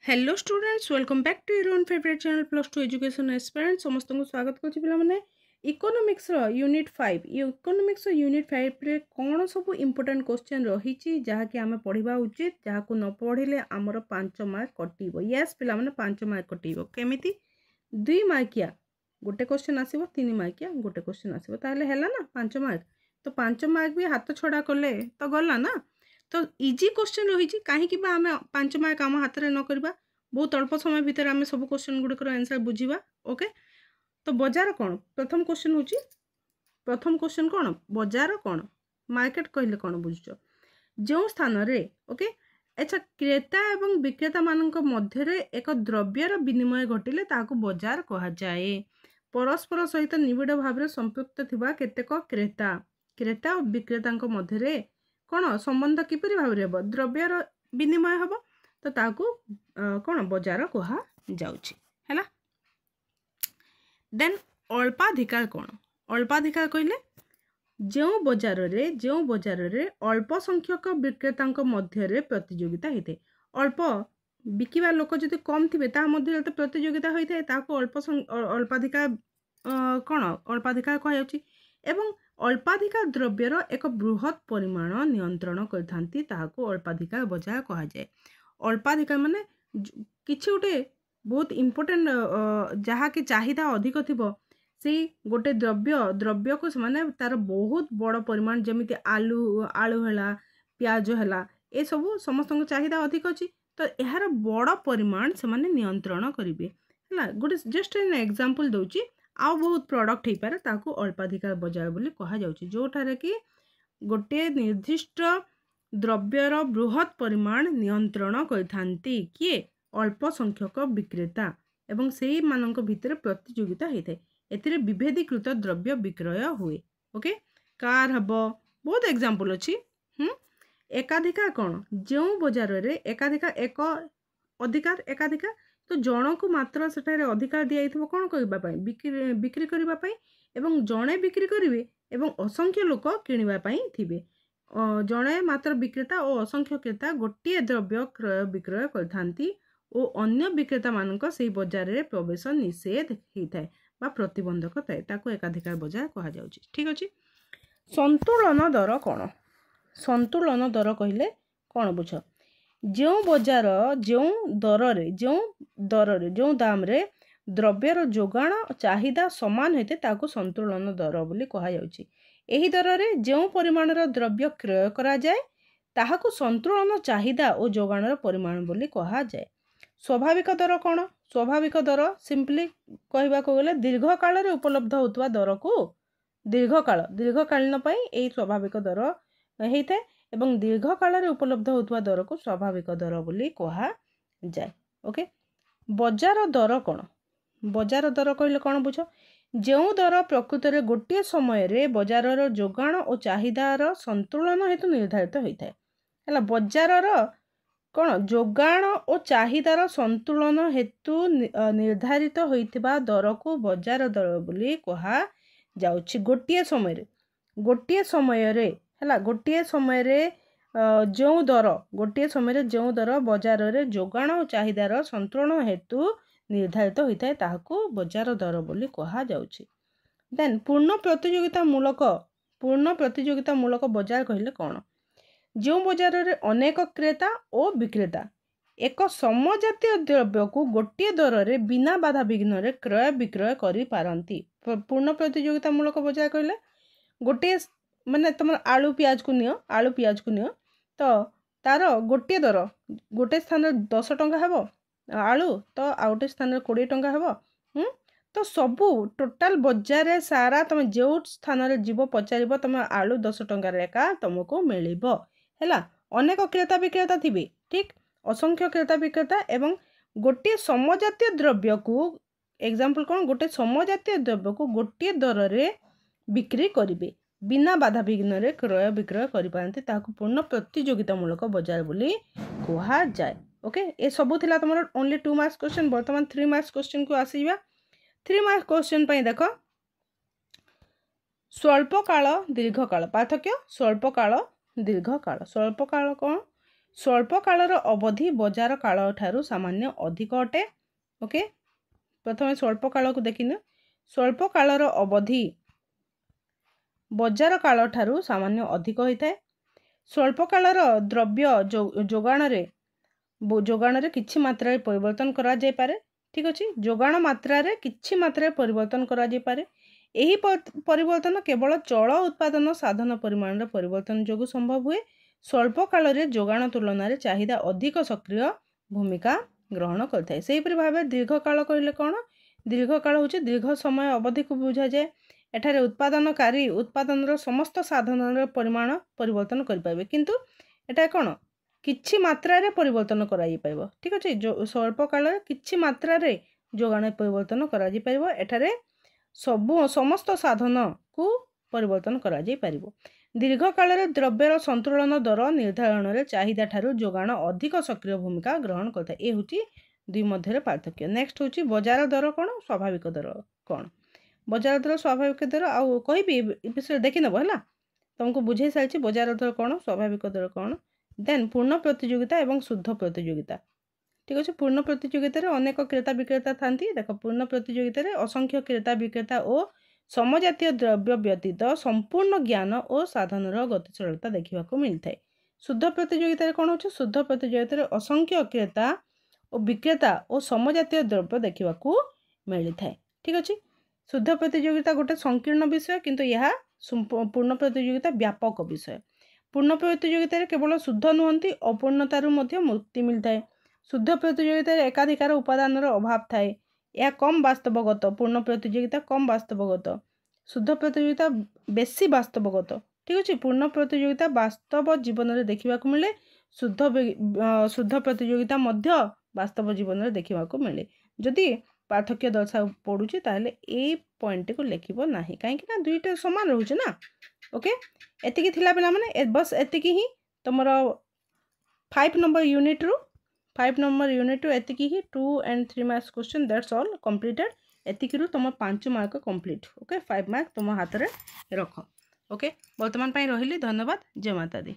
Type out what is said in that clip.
Hello students welcome back to your own favourite channel plus two education aspirant समस्त को स्वागत करछि पिला माने इकोनॉमिक्स रो यूनिट 5 इकोनॉमिक्स यूनिट 5 रे कोन सब इंपोर्टेंट क्वेश्चन रही छि जहा कि हमें पढ़िबा उचित जहा को न पढ़िले हमर 5 मार्क कटिबो यस पिला माने 5 मार्क कटिबो केमिति 2 मार्किया गोटे क्वेश्चन आसीबो 3 मार्किया गोटे क्वेश्चन आसीबो ताले हैला ना 5 मार्क तो 5 मार्क भी हाथ छडा करले तो गला ना तो इजी क्वेश्चन रही कहीं आम 5 मार्क आम हाथ में न करवा बहुत अल्प समय भितर आम सब क्वेश्चन गुड़िकर आंसर बुझा ओके तो बजार कौन प्रथम क्वेश्चन हूँ प्रथम क्वेश्चन कौन बजार कौन मार्केट कहले कौन बुझ जो स्थान रे ओके अच्छा क्रेता एवं विक्रेता मानक मध्य एक द्रव्यर विनिमय घटिले ताकू बजार कहा जाए परस्पर सहित निबिड़ भाव में संपृक्त थिबा केतेक क्रेता क्रेता और विक्रेता मध्य कौन संबंध किपरि भाव रे द्रव्यर विनिमय हम तो ताकू कौन बजार कहा जाउछि हैला देन अल्पाधिकार कौन अल्पाधिकार कहले जो बजार रे अल्प संख्यक विक्रेता मध्य प्रतियोगिता होता है अल्प बिकिबा लोक जदि कम थे मध्य तो प्रतियोगिता होता है ताकू अल्पाधिकार कौन अल्पाधिकार कह एवं अल्पाधिकार द्रव्यर एक बृहत परिमाण नियंत्रण करथांती ताहाको अल्पाधिकार बजार कहा जाए अल्पाधिकार माने किछि गोटे बहुत इम्पोर्टेंट जहा कि चाहिदा अधिक थिबो से गोटे द्रव्य को माने तार बहुत बड़ परिमाण जमिति आलू हैला प्याज हैला ए सब समस्त चाहिदा अधिक अछि तो यार बड़ परिमाण से माने नियंत्रण करिवे हैला गोटे जस्ट एन एग्जांपल दउची आउ बहुत प्रोडक्ट हो पारे ताकू अल्पाधिकार बजार बोली कहा जाउची जोठारे कि गोटे निर्दिष्ट द्रव्यर बृहत परिमाण नियंत्रण करथांती किए अल्प संख्यक विक्रेता एवं सेही मानक भितर प्रतियोगिता होता है एथिरे विभेदीकृत द्रव्य विक्रय हुए ओके कार हबो बहुत एग्जांपल अछि एकाधिकार कौन जो बजार रे एकाधिकार एक अधिकार एकाधिकार तो जन को मात्र सेठारे अधिकार दिया जाइथिबो कोन करबा पई बिक्री करबा पई एवं जणे बिक्री करिवे एवं असंख्य लोक किनिबा पई थिबे जणे मात्र विक्रेता और असंख्य क्रेता गोटे द्रव्य क्रय विक्रय करथांती और अन्य विक्रेता मानक सेही बजार रे प्रवेश निषेध होता बा प्रतिबंधक थाए ताको एकाधिकार बजार कहा जाउची ठीक अछि संतुलन दर कौन संतुलन दर कहले कौन बुझ जो बजार जो दर जो दाम रे द्रव्यर जोगाण चाहिदा समान होते ताको संतुलन दर बोली कहा जाउची एही दर रे जो परिमाणर द्रव्य क्रय करा जाए ताहाको संतुलन चाहिदा और जोगाणर परिमाण बोली कहा जाए स्वाभाविक दर कौन स्वाभाविक दर सिंपली कहबा को गले दीर्घ काल रे उपलब्ध होतवा दर को दीर्घकालीन पई एही स्वाभाविक दर हेइते एवं दीर्घ काल रे उपलब्ध होतवा दर को स्वाभाविक दर बोली कहा जाए ओके बजार दर कौन बजार दर कहले कौन बुझ जो दर प्रकृत रे गोटे समय रे बजारर जोगाण और चाहिदार संतुलन हेतु निर्धारित होता है बजारर कौन जोगाण और चाहिदार संतुलन हेतु निर्धारित होइतिबा दर को बजार दर बोली कहा जाउछि गोटे समय रे हैला गोटे समय रे जो दर बजार रे जोगाण और चाहिदार संतुलन हेतु निर्धारित होता है ताहाको बजार दर बोली कहा जाउछि देन पूर्ण प्रतियोगिता मूलक बजार कहले कौन जो बजार रे अनेक क्रेता और विक्रेता एक समजातीय द्रव्य को गोटे दर रे बिना बाधा विघ्न रे क्रय विक्रय करि पारंती पूर्ण प्रतियोगिता मूलक बजार कहले गोटे माने तुम आलू प्याज को नियो तो तार गोटे दर गोटे स्थान 10 टंका हेबो आलू तो आउटे स्थान 20 टंका हेबो तो सबू टोटाल बजार रे सारा तुम जो स्थान रे जीव पचारिबो तुम आलू 10 टंका रे एका तुमको मिलिबो हैला अनेक क्रेता विक्रेता थिबे ठीक असंख्य क्रेता विक्रेता एवं गोटे समजातीय द्रव्य को एग्जांपल कौन गोटे समजातीय द्रव्य को गोटे दर रे बिक्री करिवे बिना बाधा विघ्न रे क्रय विक्रय करि पारंती ताको पूर्ण प्रतियोगिता मूलक बजार बोली कहा जाए ओके ए सबु थिला तमर ओनली 2 मार्क्स क्वेश्चन वर्तमान 3 मार्क्स क्वेश्चन को आसीबा 3 मार्क्स क्वेश्चन पई देखो स्वल्प काल दीर्घ काल पार्थक्य स्वल्प काल दीर्घ काल स्वल्प काल कौन स्वल्प कालर अवधि बजार काल ठारू सामान्य अधिक अटे। ओके, प्रथम स्वल्प काल को देखिने। स्वल्प कालर अवधि बजार काल ठारू सामान्य अधिक होता है। स्वल्प कालर द्रव्य जोगाण रे किछि मात्रा परिवर्तन करा जाय पारे। ठीक अछि, जोगाण मात्रा रे किछि मात्रा परिवर्तन करा जाय पारे। एही परिवर्तन केवल चल उत्पादन साधन परिमाण रे परिवर्तन जोगु संभव हुए। स्वल्प काल रे जोगाण तुलन रे चाहिदा अधिक सक्रिय भूमिका ग्रहण करथाय। सेहिपरि भाबे दीर्घ काल कहले कोन, दीर्घ काल होछि दीर्घ समय अवधि को बुझा जाय। एठारे उत्पादनकारी उत्पादन रो समस्त साधन रे परिमाण परिवर्तन करि पाबे, किंतु एटा कोन किछि मात्रा रे परिवर्तन करा जाय पाइबो। ठीक अछि, जो स्वल्प काल रे किछि मात्रा रे जोगाण परिवर्तन करा जाय पाइबो। एठारे समस्त साधन को परिवर्तन करा जाय पारिबो। दीर्घ काल रे द्रव्यर संतुलन दर निर्धारण रे चाहिदा ठारू जोगाण अधिक सक्रिय भूमिका ग्रहण करता। ए होची दुई मध्य पार्थक्य। नेक्स्ट होची बजार दर कोन, स्वाभाविक दर कोन। बजार दर स्वाभाविक दर आउ कहबी विषय देखि नबो हला, तुमको बुझे सालछि बजार दर कोन, स्वाभाविक दर कोन। देन पूर्ण प्रतियोगिता एवं शुद्ध प्रतियोगिता। ठीक अच्छे, पूर्ण प्रतियोगिता रे अनेक क्रेता विक्रेता थांती। देख, पूर्ण प्रतियोगिता रे असंख्य क्रेता विक्रेता और समजातीय द्रव्य व्यतीत संपूर्ण ज्ञान और साधन गतिशीलता देखा मिलता है। शुद्ध प्रतियोगिता कौन हो, शुद्ध प्रतियोगिता असंख्य क्रेता और विक्रेता और समजातीय द्रव्य देखा मिलता है। ठीक अच्छे, शुद्ध प्रतियोगिता गोटे संकीर्ण विषय, किंतु यह पूर्ण प्रतियोगिता व्यापक विषय। पूर्ण प्रतियोगिता केवल शुद्ध नुहति, अपूर्णतारू मुक्ति मिलता है। शुद्ध प्रतियोगिता एकाधिकार उपादान अभाव थाए, यह कम वास्तवगत। पूर्ण प्रतियोगिता कम वास्तवगत, शुद्ध प्रतियोगिता बेसी वास्तवगत। ठीक अच्छे, पूर्ण प्रतियोगिता वास्तव जीवन में देखा मिले, शुद्ध प्रतियोगिता मध्य वास्तव जीवन में देखा मिले। जदि पार्थक्य दर्शा पड़ुची ताहले ए पॉइंट को लिखिबो नाही, काहे कि ना दुईटा समान रहउची ना। ओके, एतिकी थिला पिला माने बस एतिकी ही तमरो 5 नंबर यूनिट रू 5 नंबर यूनिट रू एतिकी ही 2 and 3 marks question, that's all completed. एतिकी रू तुम 5 मार्क कंप्लीट। ओके, 5 मार्क तुम हाथ रे रख। ओके, वर्तमान पाई रहिली, धन्यवाद। जय माता दी।